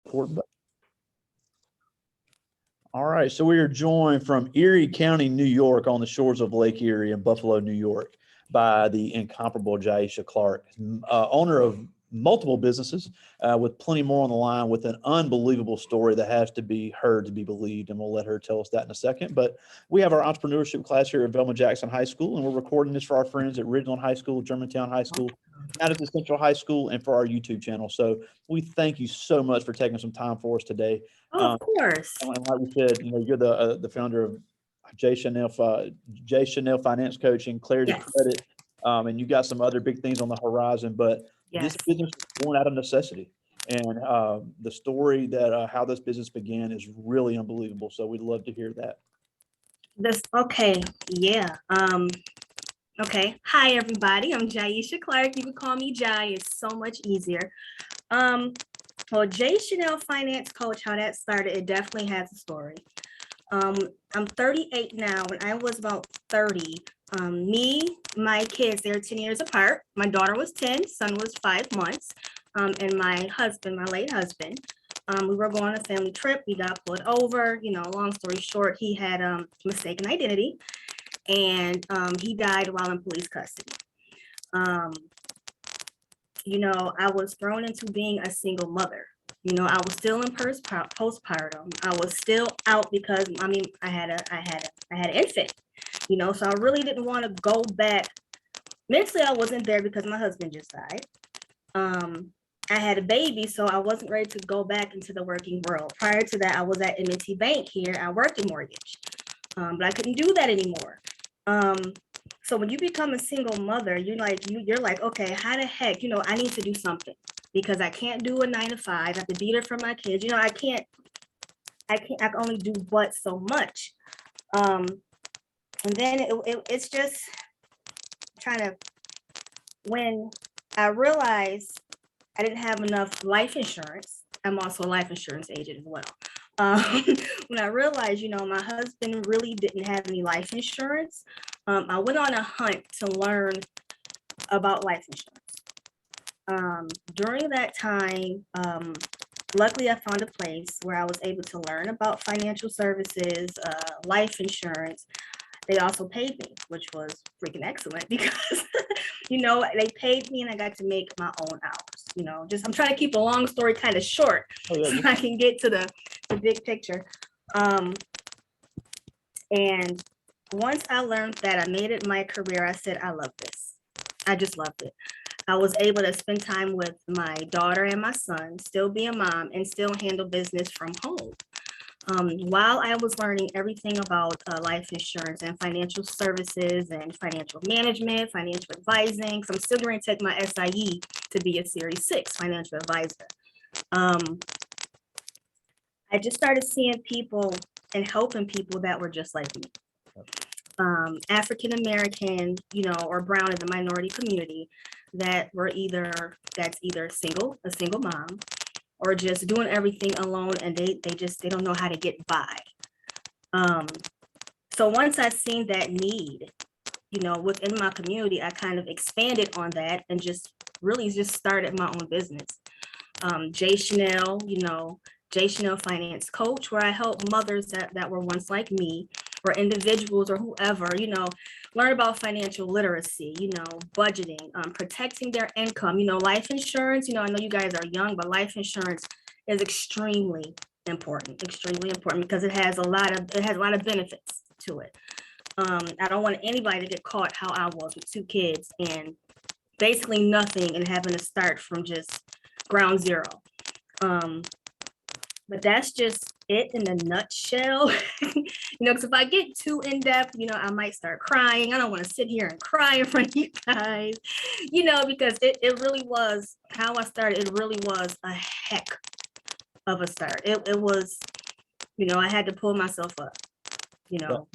Port. All right, so we are joined from Erie County, New York, on the shores of Lake Erie in Buffalo, New York, by the incomparable Jyesha Clark, owner of multiple businesses, with plenty more on the line, with an unbelievable story that has to be heard to be believed, and we'll let her tell us that in a second. But we have our entrepreneurship class here at Velma Jackson High School, and we're recording this for our friends at Ridgeland High School, Germantown High School, Madison Central High School, and for our YouTube channel. So we thank you so much for taking some time for us today. Oh, of course. And like we said, you're the founder of JShanelle Finance Coach and Clarity Yes. Credit, and you got some other big things on the horizon. But Yes. this business was born out of necessity, and the story that how this business began is really unbelievable. So we'd love to hear that. Okay. Hi, everybody. I'm Jyesha Clark. You can call me Jai. It's so much easier. Well, JShanelle Finance Coach, how that started, it definitely has a story. I'm 38 now. When I was about 30, my kids, they're 10 years apart. My daughter was 10, son was 5 months. And my husband, my late husband, we were going on a family trip. We got pulled over. Long story short, he had mistaken identity, and he died while in police custody. I was thrown into being a single mother. I was still in postpartum. I was still out because I had an infant. So I really didn't want to go back. Mentally, I wasn't there because my husband just died. I had a baby, so I wasn't ready to go back into the working world. Prior to that, I was at M&T Bank here. I worked in mortgage, but I couldn't do that anymore. So when you become a single mother, you're like, okay, how the heck, I need to do something because I can't do a 9 to 5. I have to be there for my kids. I can only do but so much. And then it's just kind of when I realized I didn't have enough life insurance. I'm also a life insurance agent as well. When I realized, my husband really didn't have any life insurance, I went on a hunt to learn about life insurance. During that time, luckily I found a place where I was able to learn about financial services, life insurance. They also paid me, which was freaking excellent because, they paid me and I got to make my own hours. I'm trying to keep a long story kind of short so I can get to the big picture. And once I learned that, I made it my career. I said, I love this. I just loved it. I was able to spend time with my daughter and my son, still be a mom, and still handle business from home. While I was learning everything about life insurance and financial services and financial management, financial advising, so I'm still going to take my SIE to be a Series 6 financial advisor. I just started seeing people and helping people that were just like me. African American, or brown in the minority community that were either a single mom, or just doing everything alone, and they don't know how to get by. So once I seen that need, within my community, I kind of expanded on that and just started my own business. JShanelle, JShanelle Finance Coach, where I help mothers that were once like me, or individuals or whoever, learn about financial literacy, budgeting, protecting their income, life insurance. I know you guys are young, but life insurance is extremely important because it has a lot of benefits to it. I don't want anybody to get caught how I was with 2 kids and basically nothing and having to start from just ground zero. But that's just it in a nutshell. Because if I get too in depth, I might start crying. I don't want to sit here and cry in front of you guys, because it really was how I started. It really was a heck of a start. It was, I had to pull myself up,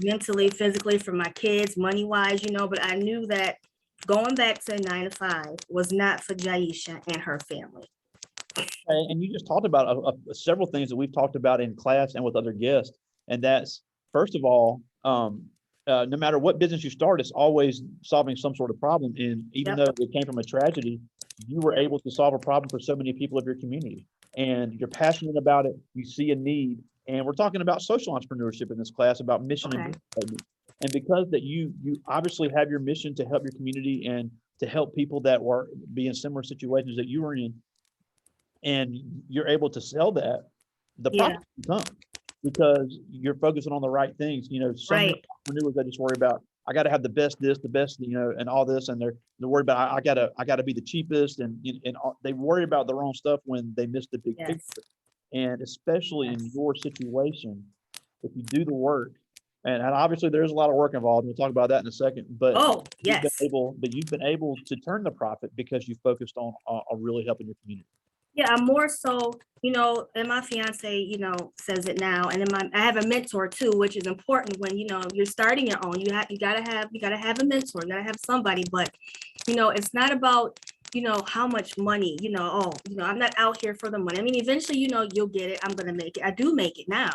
mentally, physically, for my kids, money wise, but I knew that going back to 9 to 5 was not for Jyesha and her family. And you just talked about several things that we've talked about in class and with other guests. And that's, first of all, no matter what business you start, it's always solving some sort of problem. And even though it came from a tragedy, you were able to solve a problem for so many people of your community. and you're passionate about it, you see a need, and we're talking about social entrepreneurship in this class, about mission and Okay. vision statement. And because that you obviously have your mission to help your community and to help people that were be in similar situations that you were in, and you're able to sell that, the Yeah. profit can come because you're focusing on the right things. You know, so many Right. entrepreneurs, they just worry about, I got to have the best this, the best, you know, and all this, and they're worried about, I gotta be the cheapest, and they worry about the wrong stuff when they miss the big Yes. picture. And especially in Yes. your situation, if you do the work, and obviously there's a lot of work involved, we'll talk about that in a second, but Oh, yes. you've been able to turn the profit because you focused on really helping your community. Yeah, I'm more so, and my fiance, says it now. And then I have a mentor too, which is important when, you're starting your own. You gotta have a mentor, you gotta have somebody, but it's not about, how much money, I'm not out here for the money. I mean, eventually, you'll get it. I'm gonna make it. I do make it now,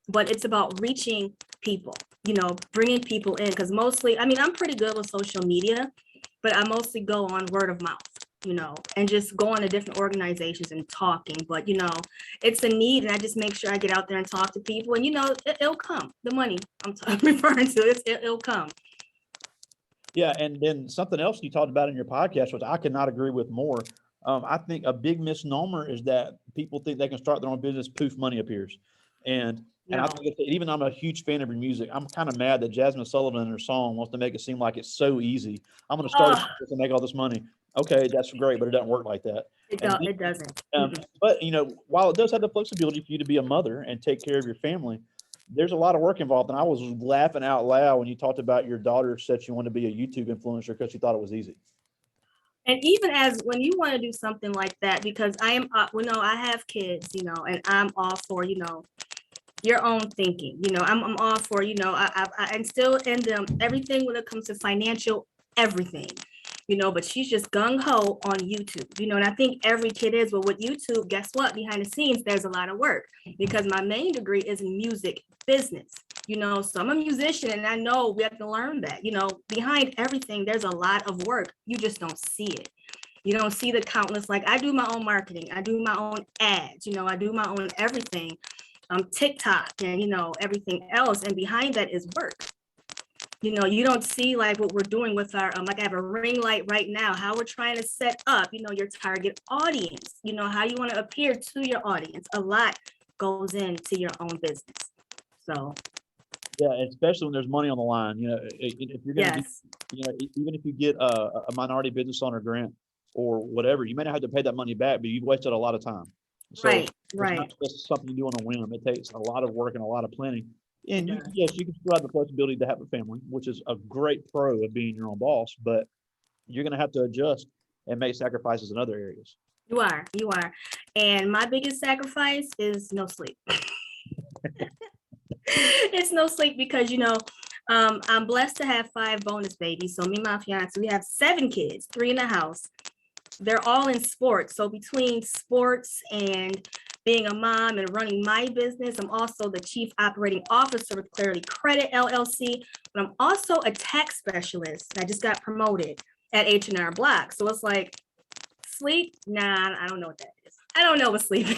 but it's about reaching people, bringing people in. Cause mostly, I mean, I'm pretty good with social media, but I mostly go on word of mouth, and just go on to different organizations and talking. But, it's a need, and I just make sure I get out there and talk to people, and, it'll come. The money I'm referring to, it'll come. Yeah, and then something else you talked about in your podcast, which I cannot agree with more. I think a big misnomer is that people think they can start their own business, poof, money appears. And I No. think even I'm a huge fan of your music. I'm kind of mad that Jasmine Sullivan in her song wants to make it seem like it's so easy. I'm going to start a Oh, business and make all this money. Okay, that's great, but it doesn't work like that. And it doesn't. but while it does have the flexibility for you to be a mother and take care of your family, there's a lot of work involved. And I was laughing out loud when you talked about your daughter said you want to be a YouTube influencer because she thought it was easy. And even as when you want to do something like that, because I am, I have kids, and I'm all for, your own thinking. I'm all for, I instill in them everything when it comes to financial, everything, but she's just gung-ho on YouTube, and I think every kid is. But with YouTube, guess what? Behind the scenes, there's a lot of work, because my main degree is in music business, so I'm a musician, and I know we have to learn that, behind everything, there's a lot of work. You just don't see it. You don't see the countless, like I do my own marketing, I do my own ads, I do my own everything, TikTok, and everything else, and behind that is work. You don't see like what we're doing with our like I have a ring light right now, how we're trying to set up, your target audience, how you want to appear to your audience. A lot goes into your own business. So Yeah, especially when there's money on the line. If you're going to yes, even if you get a minority business owner grant or whatever, you may not have to pay that money back, but you've wasted a lot of time. So it's right. not just something you do on a whim. It takes a lot of work and a lot of planning. And It does. yes, you can still have the flexibility to have a family, which is a great pro of being your own boss, but you're going to have to adjust and make sacrifices in other areas. You are. And my biggest sacrifice is no sleep. It's no sleep because, I'm blessed to have 5 bonus babies. So me and my fiance, we have 7 kids, 3 in the house. They're all in sports. So between sports and being a mom and running my business, I'm also the chief operating officer with Clarity Credit LLC, but I'm also a tax specialist. I just got promoted at H&R Block. So it's like sleep. Nah, I don't know what that is. I don't know what sleep is.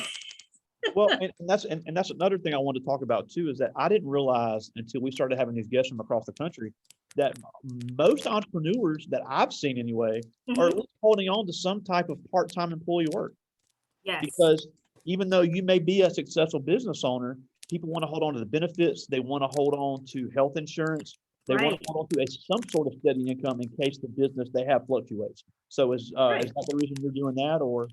Well, and that's another thing I wanted to talk about too, is that I didn't realize until we started having these guests from across the country that most entrepreneurs that I've seen anyway are at least holding on to some type of part-time employee work. Yes. Because even though you may be a successful business owner, people want to hold on to the benefits. They want to hold on to health insurance. They want to hold on to some sort of steady income in case the business they have fluctuates. So is that the reason you're doing that, or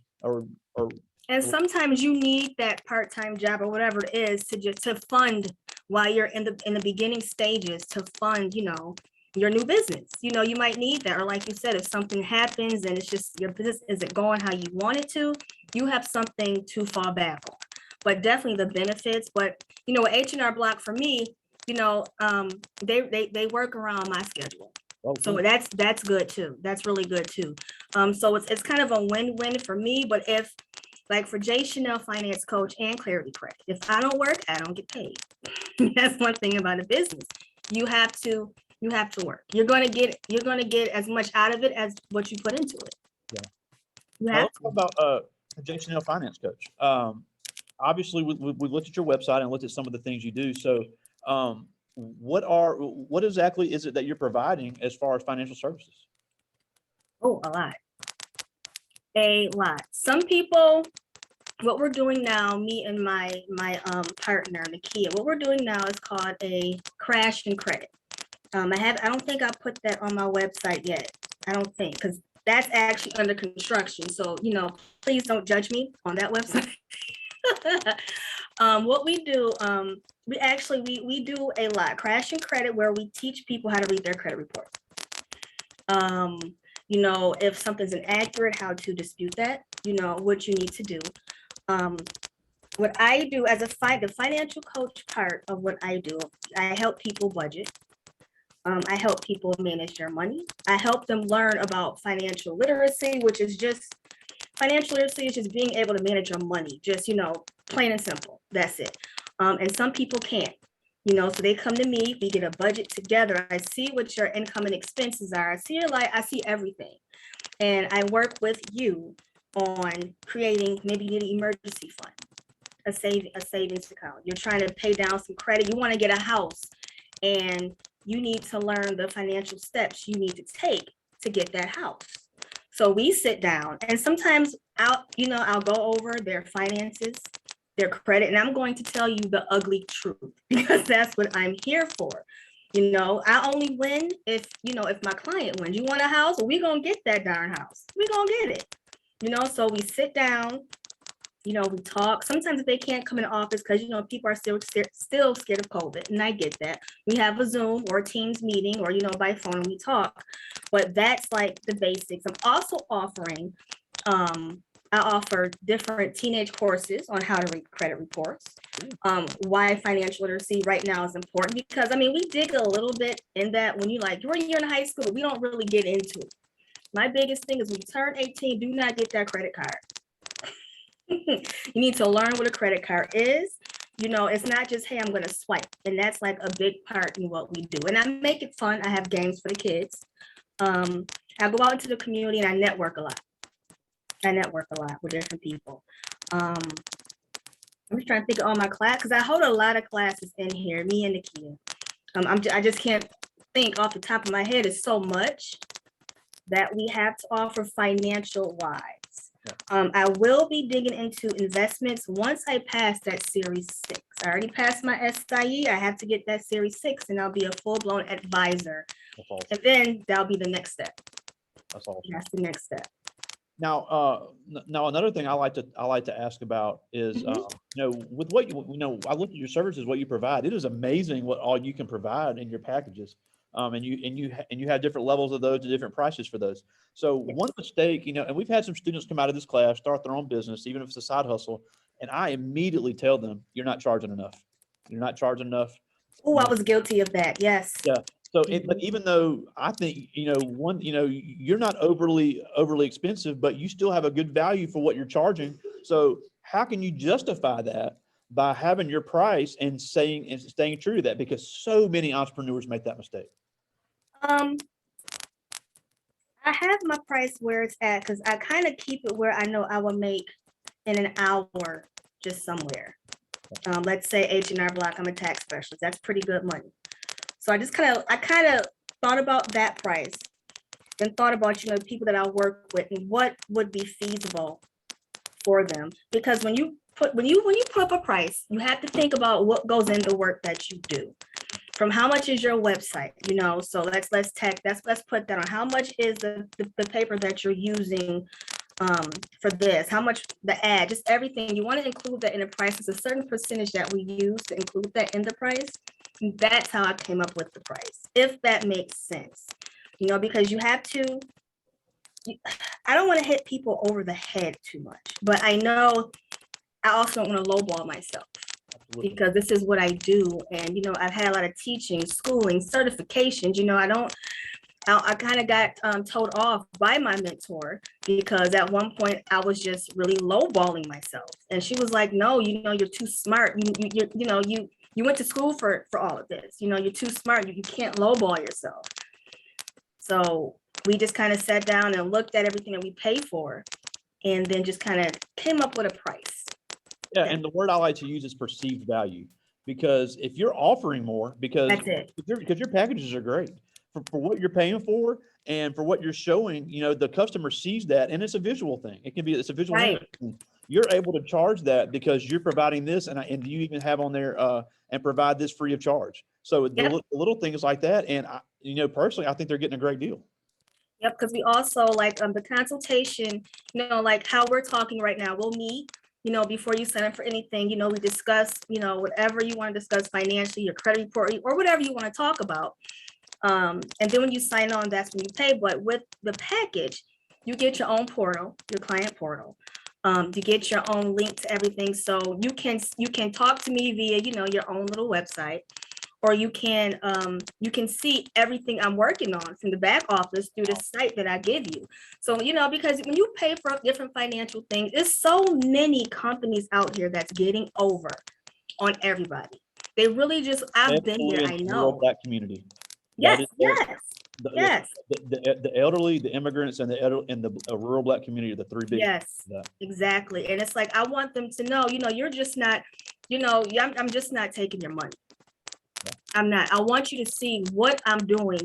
and sometimes you need that part-time job or whatever it is to fund while you're in the beginning stages, to fund, your new business. You might need that. Or like you said, if something happens and it's just your business isn't going how you want it to, you have something to fall back on. But definitely the benefits. But H&R Block for me, they work around my schedule. So that's good too. That's really good too. So it's kind of a win-win for me. But if like for JShanelle Finance Coach and Clarity Credit, if I don't work, I don't get paid. That's one thing about a business. You have to work. You're gonna get as much out of it as what you put into it. Yeah. You have Let's talk about JShanelle Finance Coach. Obviously, we looked at your website and looked at some of the things you do. So, what exactly is it that you're providing as far as financial services? Oh, a lot. A lot. Some people, what we're doing now, me and my partner, Nakia, what we're doing now is called a crash and credit. I don't think I put that on my website yet. I don't think, because that's actually under construction. So, please don't judge me on that website. What we do, we do a lot. Crash and credit, where we teach people how to read their credit report. If something's inaccurate, how to dispute that, what you need to do. What I do as the financial coach part of what I do, I help people budget. I help people manage their money. I help them learn about financial literacy, which is just being able to manage your money, just, plain and simple. That's it. And some people can't, so they come to me, we get a budget together. I see what your income and expenses are. I see your life, I see everything. And I work with you on creating, maybe you need an emergency fund, a savings account. You're trying to pay down some credit. You want to get a house, and you need to learn the financial steps you need to take to get that house. So we sit down, and sometimes I'll go over their finances, their credit, and I'm going to tell you the ugly truth, because that's what I'm here for. I only win if my client wins. You want a house? Well, we gonna get that darn house. We gonna get it. So we sit down, we talk. Sometimes if they can't come in the office, because people are still scared of COVID, and I get that. We have a Zoom or a Teams meeting, or by phone, and we talk. But that's like the basics. I'm also offering, I offer different teenage courses on how to read credit reports. Why financial literacy right now is important, because we dig a little bit in that when you're in high school, we don't really get into it. My biggest thing is when you turn 18, do not get that credit card. You need to learn what a credit card is. It's not just, hey, I'm going to swipe. And that's like a big part in what we do. And I make it fun. I have games for the kids. I go out into the community and I network a lot. With different people. I'm just trying to think of all my class, because I hold a lot of classes in here, me and Nakia. I just can't think off the top of my head. It's so much that we have to offer financial wise. I will be digging into investments once I pass that Series 6. I already passed my SIE. I have to get that Series 6, and I'll be a full-blown advisor. Awesome. And then that'll be the next step. That's awesome. That's the next step. Now, another thing I like to ask about is, with what I look at your services, what you provide. It is amazing what all you can provide in your packages, and you have different levels of those and different prices for those. So Yes. One mistake, and we've had some students come out of this class, start their own business, even if it's a side hustle, and I immediately tell them, "You're not charging enough. You're not charging enough." Oh, I was guilty of that. Yes. Yeah. So, but even though I think, you're not overly expensive, but you still have a good value for what you're charging. So how can you justify that by having your price and staying true to that? Because so many entrepreneurs make that mistake. I have my price where it's at, because I kind of keep it where I know I will make in an hour just somewhere. Let's say H&R Block, I'm a tax specialist. That's pretty good money. So I kind of thought about that price, and thought about, people that I work with and what would be feasible for them. Because when you put up a price, you have to think about what goes into work that you do. From how much is your website, so let's put that on. How much is the paper that you're using for this? How much the ad, just everything. You want to include that in the price. There's a certain percentage that we use to include that in the price. That's how I came up with the price, if that makes sense. Because you have to, I don't want to hit people over the head too much, but I know I also don't want to lowball myself. Absolutely. Because this is what I do. And, I've had a lot of teaching, schooling, certifications. I kind of got told off by my mentor, because at one point I was just really lowballing myself. And she was like, no, you're too smart. You went to school for all of this. You're too smart. You can't lowball yourself. So we just kind of sat down and looked at everything that we pay for. and then just kind of came up with a price. Yeah, and the word I like to use is perceived value, because if you're offering more, because That's it. your packages are great for what you're paying for and for what you're showing, the customer sees that, and it's a visual thing. It's a visual Right. image. You're able to charge that because you're providing this, and you even have on there and provide this free of charge. So Yep. the little things like that, and personally, I think they're getting a great deal. Yep, because we also like the consultation, like how we're talking right now, we'll meet, before you sign up for anything, we discuss, whatever you want to discuss financially, your credit report, or whatever you want to talk about. And then when you sign on, that's when you pay. But with the package, you get your own portal, your client portal. You get your own link to everything. So you can talk to me via, your own little website. Or you can see everything I'm working on from the back office through the site that I give you. So, because when you pay for different financial things, there's so many companies out here that's getting over on everybody. They really just, I've been there, I know. Rural Black community. Yes, yes, yes. The elderly, the immigrants, and the rural Black community are the three big. Yes, exactly. And it's like, I want them to know, you're just not, I'm just not taking your money. I'm not. I want you to see what I'm doing,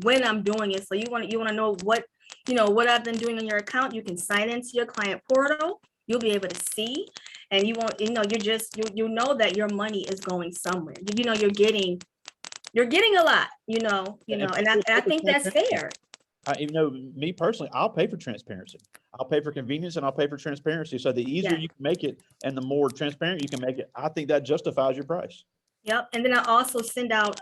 when I'm doing it. So you want to know what, what I've been doing on your account. You can sign into your client portal. You'll be able to see, and you won't, you're just, you know that your money is going somewhere. You're getting a lot, and I think that's fair. Me personally, I'll pay for transparency. I'll pay for convenience, and I'll pay for transparency. So the easier you can make it and the more transparent you can make it, I think that justifies your price. Yep. And then I also send out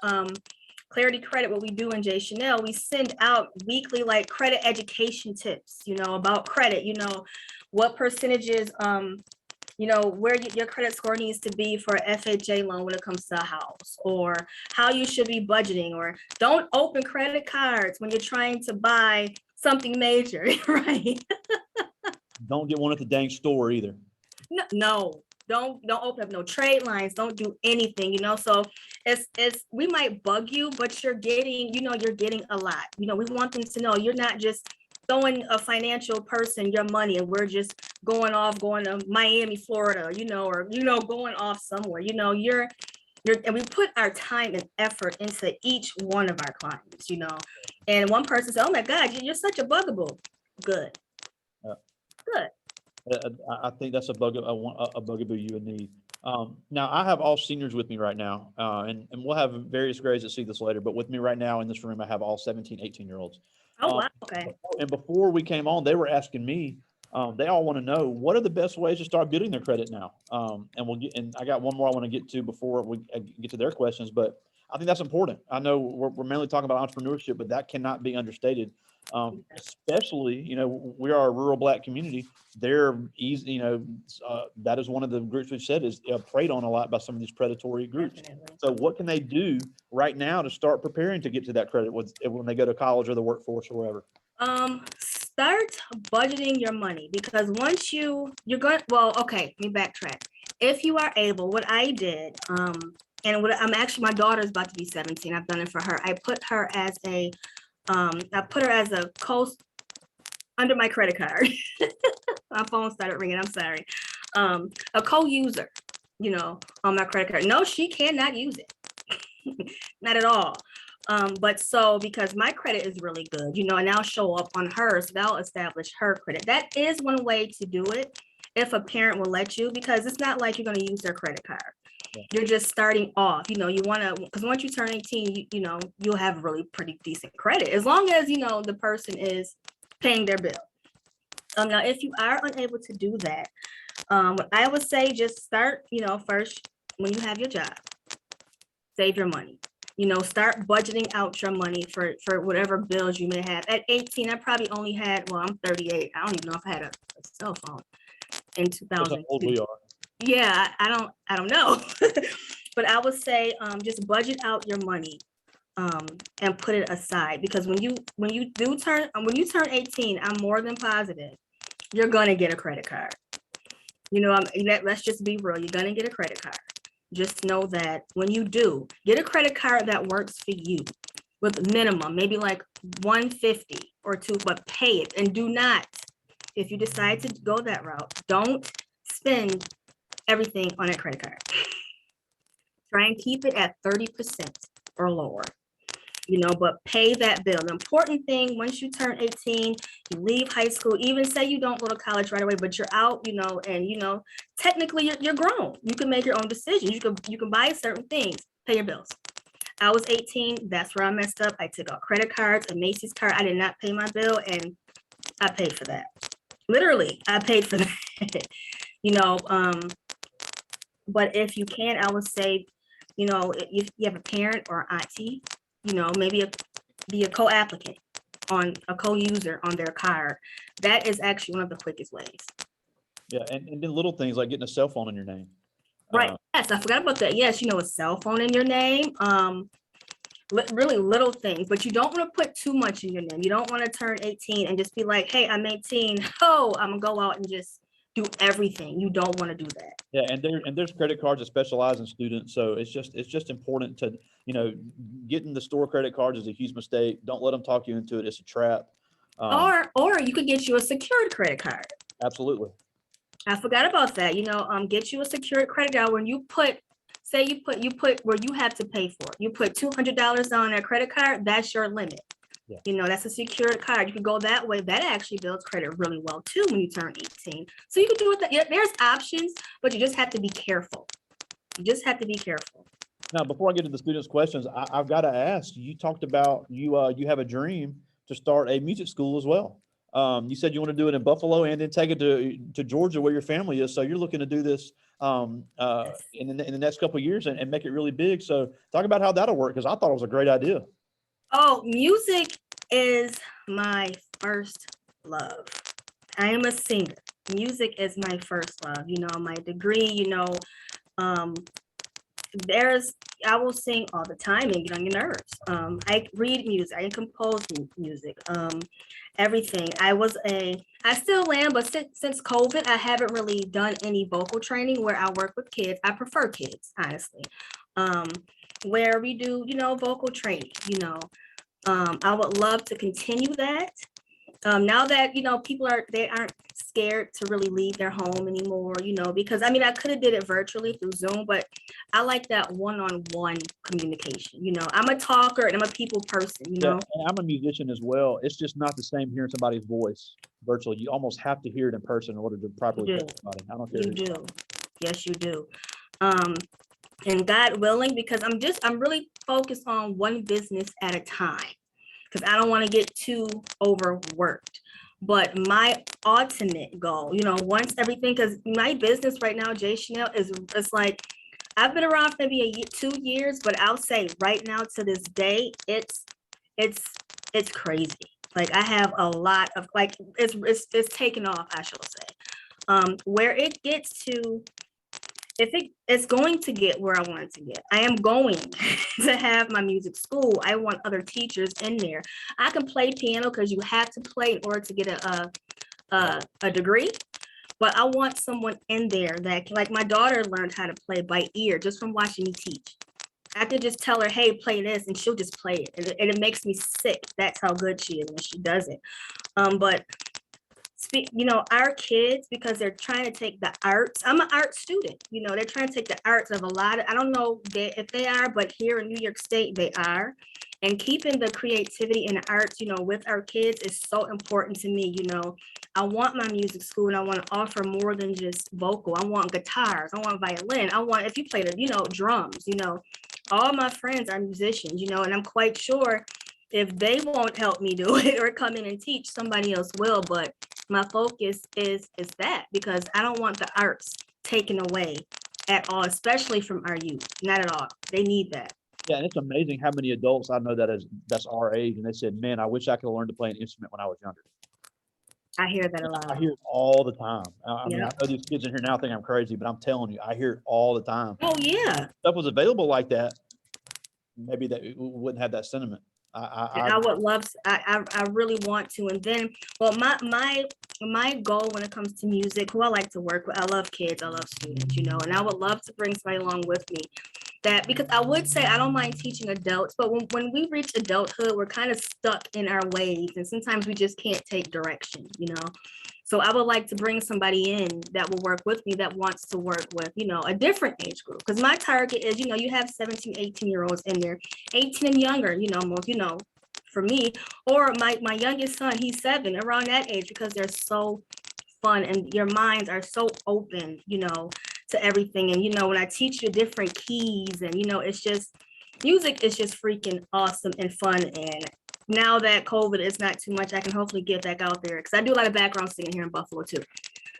Clarity Credit. What we do in JShanelle, we send out weekly like credit education tips, about credit, what percentages, where your credit score needs to be for an FHA loan when it comes to a house, or how you should be budgeting, or don't open credit cards when you're trying to buy something major, right? Don't get one at the dang store either. No. Don't open up no trade lines. Don't do anything, so it's we might bug you, but you're getting a lot. We want them to know you're not just throwing a financial person your money and we're just going to Miami, Florida, or going off somewhere. You're and we put our time and effort into each one of our clients, and one person said, "Oh my God, you're such a bugaboo." Good. Good. I think that's a bugaboo you would need. Now, I have all seniors with me right now, and we'll have various grades that see this later, but with me right now in this room, I have all 17, 18-year-olds. Oh, wow. Okay. And before we came on, they were asking me, they all want to know, what are the best ways to start building their credit now? And I got one more I want to get to before we get to their questions, but I think that's important. I know we're mainly talking about entrepreneurship, but that cannot be understated. Especially, we are a rural Black community. They're easy, that is one of the groups we've said is preyed on a lot by some of these predatory groups. Definitely. So what can they do right now to start preparing to get to that credit when they go to college or the workforce or wherever? Start budgeting your money, because once you're going, okay, let me backtrack. If you are able, what I did, and my daughter's about to be 17. I've done it for her. I put her as a coast under my credit card. My phone started ringing. I'm sorry. A co-user, on my credit card. No, she cannot use it. Not at all. But because my credit is really good, and I'll show up on hers, that'll establish her credit. That is one way to do it if a parent will let you, because it's not like you're going to use their credit card. Yeah. You're just starting off, you want to, because once you turn 18, you'll have really pretty decent credit, as long as, the person is paying their bill. Now, if you are unable to do that, what I would say, just start, first, when you have your job, save your money. Start budgeting out your money for whatever bills you may have. At 18, I probably only had, I'm 38. I don't even know if I had a cell phone in 2002. How old we are. Yeah, I don't know. But I would say just budget out your money and put it aside, because when you turn 18, I'm more than positive you're gonna get a credit card. Let's just be real. You're gonna get a credit card. Just know that when you do, get a credit card that works for you with minimum, maybe like $150 or $200, but pay it, and do not if you decide to go that route, don't spend everything on a credit card. Try and keep it at 30% or lower, but pay that bill. The important thing, once you turn 18, you leave high school, even say you don't go to college right away, but you're out, and technically you're grown. You can make your own decisions. You can buy certain things, pay your bills. I was 18, that's where I messed up. I took out credit cards, a Macy's card. I did not pay my bill, and I paid for that. Literally, I paid for that. But if you can, I would say, if you have a parent or auntie, maybe be a co-applicant on a co-user on their card. That is actually one of the quickest ways. Yeah, and then little things like getting a cell phone in your name. Right. Yes, I forgot about that. Yes, a cell phone in your name. Really little things, but you don't want to put too much in your name. You don't want to turn 18 and just be like, hey, I'm 18. Oh, I'm gonna go out and just do everything. You don't want to do that. Yeah, and there's credit cards that specialize in students, so it's just important to getting the store credit cards is a huge mistake. Don't let them talk you into it. It's a trap. Or you could get you a secured credit card. Absolutely. I forgot about that. Get you a secured credit card when you put. Say you put where you have to pay for it. You put $200 on a credit card. That's your limit. Yeah. That's a secured card. You can go that way. That actually builds credit really well too when you turn 18. So you can do it. There's options, but you just have to be careful. Now, before I get to the students' questions, I've got to ask. You talked about you have a dream to start a music school as well. You said you want to do it in Buffalo and then take it to Georgia where your family is. So you're looking to do this in the next couple of years and make it really big. So talk about how that'll work, because I thought it was a great idea. Oh, music is my first love. I am a singer. Music is my first love. My degree, I will sing all the time and get on your nerves. I read music, I compose music, everything. I still am, but since COVID, I haven't really done any vocal training where I work with kids. I prefer kids, honestly, where we do, vocal training, I would love to continue that. Now that, people aren't scared to really leave their home anymore, because I could have did it virtually through Zoom, but I like that one-on-one communication. I'm a talker and I'm a people person, Yeah, and I'm a musician as well. It's just not the same hearing somebody's voice virtually. You almost have to hear it in person in order to properly hear somebody. I don't care. You do. Yes, you do. And God willing, because I'm really focused on one business at a time, because I don't want to get too overworked. But my ultimate goal, once everything, because my business right now, JShanelle, it's like, I've been around for maybe 2 years, but I'll say right now to this day, it's crazy. Like I have a lot of it's taken off, I should say. Where it gets to, it's going to get where I want it to get. I am going to have my music school. I want other teachers in there. I can play piano because you have to play in order to get a degree. But I want someone in there that like my daughter learned how to play by ear just from watching me teach. I could just tell her, hey, play this, and she'll just play it. And it makes me sick. That's how good she is when she does it. But our kids, because they're trying to take the arts. I'm an art student, they're trying to take the arts of a lot of, I don't know if they are, but here in New York State, they are. And keeping the creativity and the arts, with our kids is so important to me. I want my music school and I want to offer more than just vocal. I want guitars, I want violin, I want, if you play the, drums, all my friends are musicians, and I'm quite sure if they won't help me do it or come in and teach, somebody else will. But my focus is that, because I don't want the arts taken away at all, especially from our youth. Not at all. They need that. Yeah, and it's amazing how many adults I know that's our age, and they said, man, I wish I could have learned to play an instrument when I was younger. I hear that a lot. I hear it all the time. I mean, I know these kids in here now think I'm crazy, but I'm telling you, I hear it all the time. Oh, yeah. If stuff was available like that, maybe that we wouldn't have that sentiment. I would love to, I really want to. And then, well, my goal when it comes to music, who I like to work with, I love kids, I love students, and I would love to bring somebody along with me. That, because I would say I don't mind teaching adults, but when we reach adulthood, we're kind of stuck in our ways, and sometimes we just can't take direction, So I would like to bring somebody in that will work with me that wants to work with, a different age group. Because my target is, you have 17, 18-year-olds in there, 18 and younger, most, for me, or my youngest son, he's 7, around that age, because they're so fun and your minds are so open, to everything. And, when I teach you different keys and, it's just, music is just freaking awesome and fun. And now that COVID is not too much, I can hopefully get back out there, because I do a lot of background singing here in Buffalo too.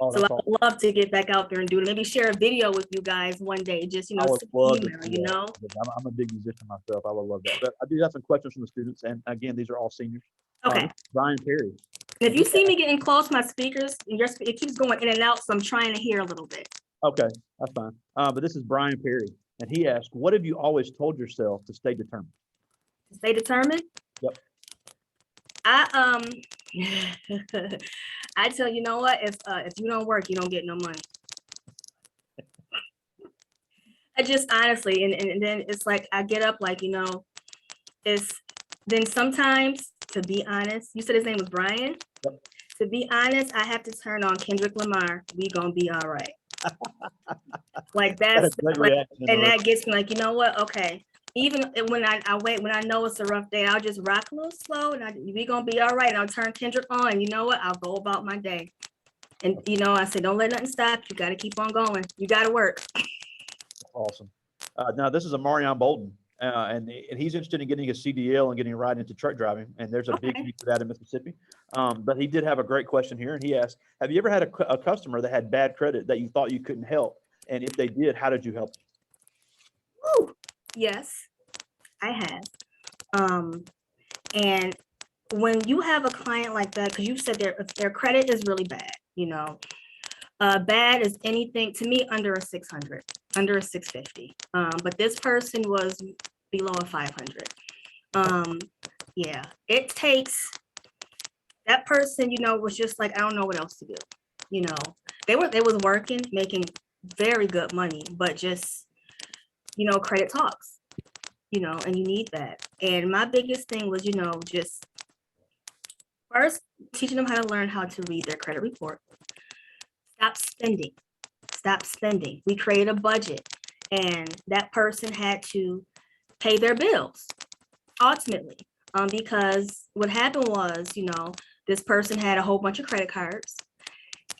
Oh, So that's I awesome. would love to get back out there and do it. Maybe share a video with you guys one day. Just, I would love to see email, that. I'm a big musician myself. I would love that. But I do have some questions from the students, and again, these are all seniors. Okay. Brian Perry. If you see me getting close, my speakers, it keeps going in and out, so I'm trying to hear a little bit. Okay, that's fine. But this is Brian Perry, and he asked, "What have you always told yourself to stay determined?" Stay determined. Yep. I I tell you know what, if you don't work, you don't get no money. I just honestly, and then it's like I get up like, it's then sometimes, to be honest, you said his name was Brian. Yep. To be honest, I have to turn on Kendrick Lamar. We gonna be all right. Like that's like, and that gets me like, you know what? Okay. Even when I wait, when I know it's a rough day, I'll just rock a little slow and we gonna be all right. And I'll turn Kendrick on, and you know what? I'll go about my day. And I said, don't let nothing stop. You got to keep on going. You got to work. Awesome. Now this is a Marion Bolden, and he's interested in getting a CDL and getting right into truck driving. And there's a big need for that in Mississippi. But he did have a great question here, and he asked, "Have you ever had a customer that had bad credit that you thought you couldn't help? And if they did, how did you help them?" Ooh, yes, I have. And when you have a client like that, because you said their credit is really bad, bad is anything to me under a 600, under a 650. But this person was below a 500. Yeah, it takes that person, was just like, I don't know what else to do. They was working, making very good money, but just, credit talks, and you need that. And my biggest thing was, just first teaching them how to learn how to read their credit report. Stop spending. We created a budget, and that person had to pay their bills ultimately, because what happened was, this person had a whole bunch of credit cards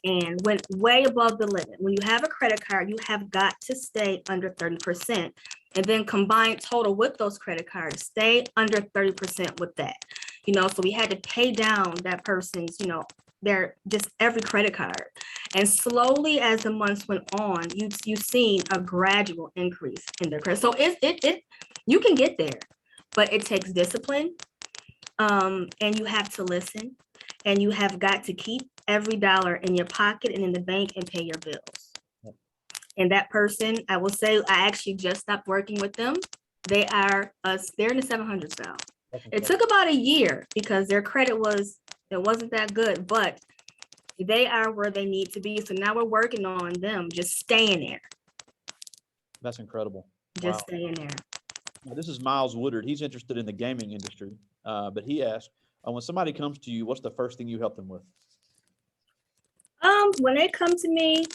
and went way above the limit. When you have a credit card, you have got to stay under 30%, and then combine total with those credit cards, stay under 30% with that. So we had to pay down that person's, their just every credit card. And slowly as the months went on, you've seen a gradual increase in their credit. So it you can get there, but it takes discipline. And you have to listen, and you have got to keep every dollar in your pocket and in the bank and pay your bills. And that person, I will say, I actually just stopped working with them. They're in the 700s now. It took about a year because their credit wasn't that good, but they are where they need to be. So now we're working on them just staying there. That's incredible. Just staying there. Now, this is Miles Woodard. He's interested in the gaming industry, but he asked, when somebody comes to you, what's the first thing you help them with? When they come to me,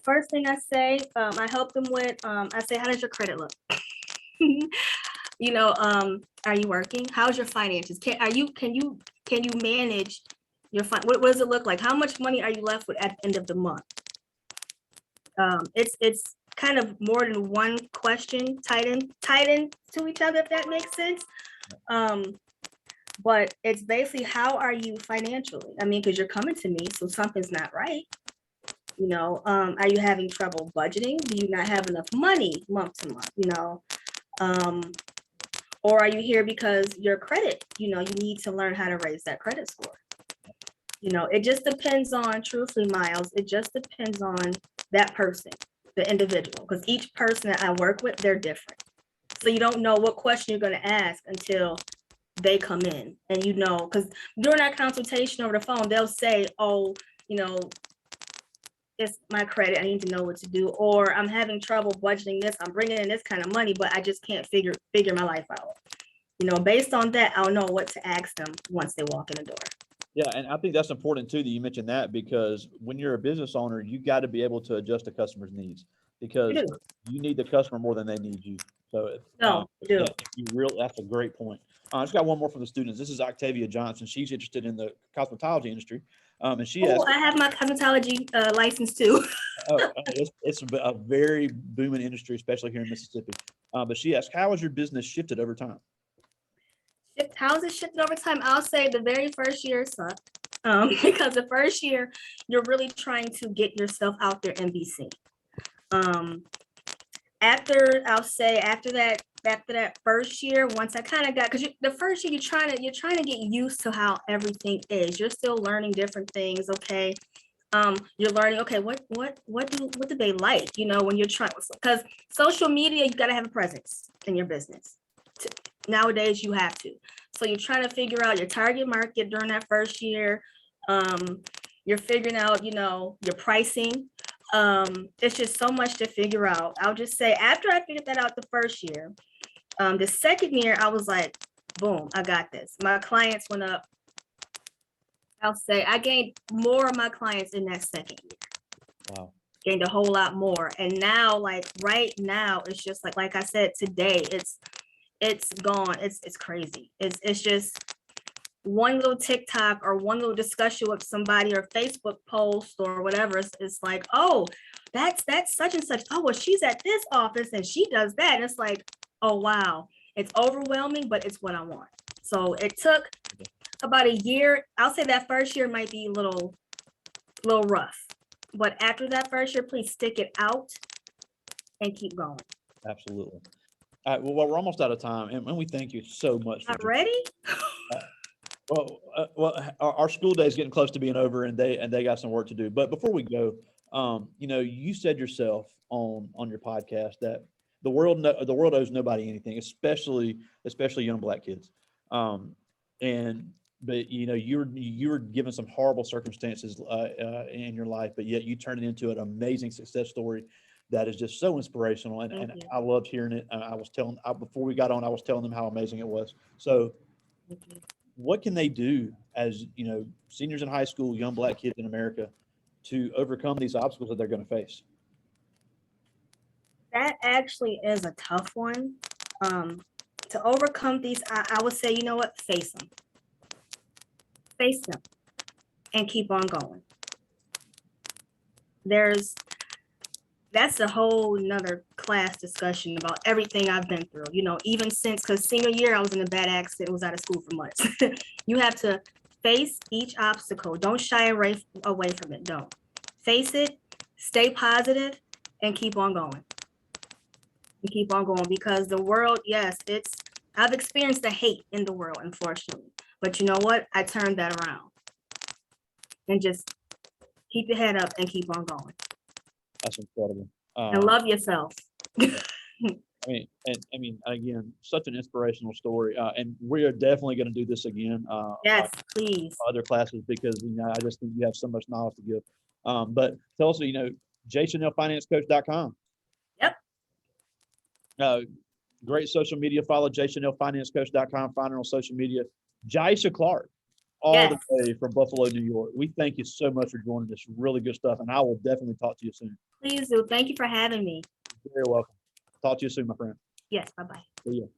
first thing I say, I help them with, I say, how does your credit look? Are you working? How's your finances? Can you manage your what does it look like? How much money are you left with at the end of the month? It's kind of more than one question tied in to each other, if that makes sense. But it's basically, how are you financially? I mean, because you're coming to me, so something's not right. Are you having trouble budgeting? Do you not have enough money month to month? Or are you here because your credit, you need to learn how to raise that credit score? It just depends on, truthfully, Miles, it just depends on that person, the individual, because each person that I work with, they're different. So you don't know what question you're going to ask until they come in, and because during our consultation over the phone, they'll say, oh, it's my credit, I need to know what to do, or I'm having trouble budgeting this, I'm bringing in this kind of money, but I just can't figure my life out. Based on that, I'll know what to ask them once they walk in the door. Yeah, and I think that's important too that you mentioned that, because when you're a business owner, you got to be able to adjust to customers' needs, You because do. you need the customer more than they need you. So, No, you do. yeah, that's a great point. I just got one more from the students. This is Octavia Johnson. She's interested in the cosmetology industry, and she Oh, asked, I have my cosmetology license too. it's a very booming industry, especially here in Mississippi. But she asked, how has your business shifted over time? How has it shifted over time? I'll say the very first year sucked. Because the first year you're really trying to get yourself out there and be seen. After that first year, once I kind of got, because the first year you're trying to get used to how everything is. You're still learning different things. Okay. You're learning, okay, what do they like, when you're trying, because social media, you got to have a presence in your business. Nowadays you have to. So you're trying to figure out your target market during that first year. You're figuring out, your pricing. It's just so much to figure out. I'll just say, after I figured that out the first year, the second year I was like, boom, I got this. My clients went up. I'll say I gained more of my clients in that second year. Wow. Gained a whole lot more. And now, right now, it's just like I said, today, it's gone. It's crazy. It's just one little TikTok or one little discussion with somebody or Facebook post or whatever. It's like, oh, that's such and such. Oh, well, she's at this office and she does that. And it's like, oh, wow. It's overwhelming, but it's what I want. So it took about a year. I'll say that first year might be a little rough, but after that first year, please stick it out and keep going. Absolutely. All right, well, we're almost out of time, and we thank you so much for joining. Ready? Well, our school day is getting close to being over, and they got some work to do. But before we go, you said yourself on your podcast that the world owes nobody anything, especially young Black kids. But you were given some horrible circumstances in your life, but yet you turned it into an amazing success story that is just so inspirational, and I loved hearing it. Before we got on, I was telling them how amazing it was. So, what can they do as seniors in high school, young Black kids in America, to overcome these obstacles that they're going to face? That actually is a tough one. To overcome these, I would say, face them, and keep on going. That's a whole nother class discussion about everything I've been through, even since, because senior year, I was in a bad accident, was out of school for months. You have to face each obstacle. Don't shy away from it. Don't. Face it, stay positive, and keep on going. And keep on going, because the world, yes, I've experienced the hate in the world, unfortunately. But you know what? I turned that around. And just keep your head up and keep on going. That's incredible. And love yourself. Again, such an inspirational story. And we are definitely going to do this again. Yes, please. Other classes, because I just think you have so much knowledge to give. But tell us, JShanelleFinanceCoach.com. Yep. Great social media. Follow JShanelleFinanceCoach.com. Find her on social media. Jyesha Clark, all the way from Buffalo, New York. We thank you so much for joining us. Really good stuff, and I will definitely talk to you soon. Please do. Thank you for having me. You're very welcome. Talk to you soon, my friend. Yes. Bye-bye. See you.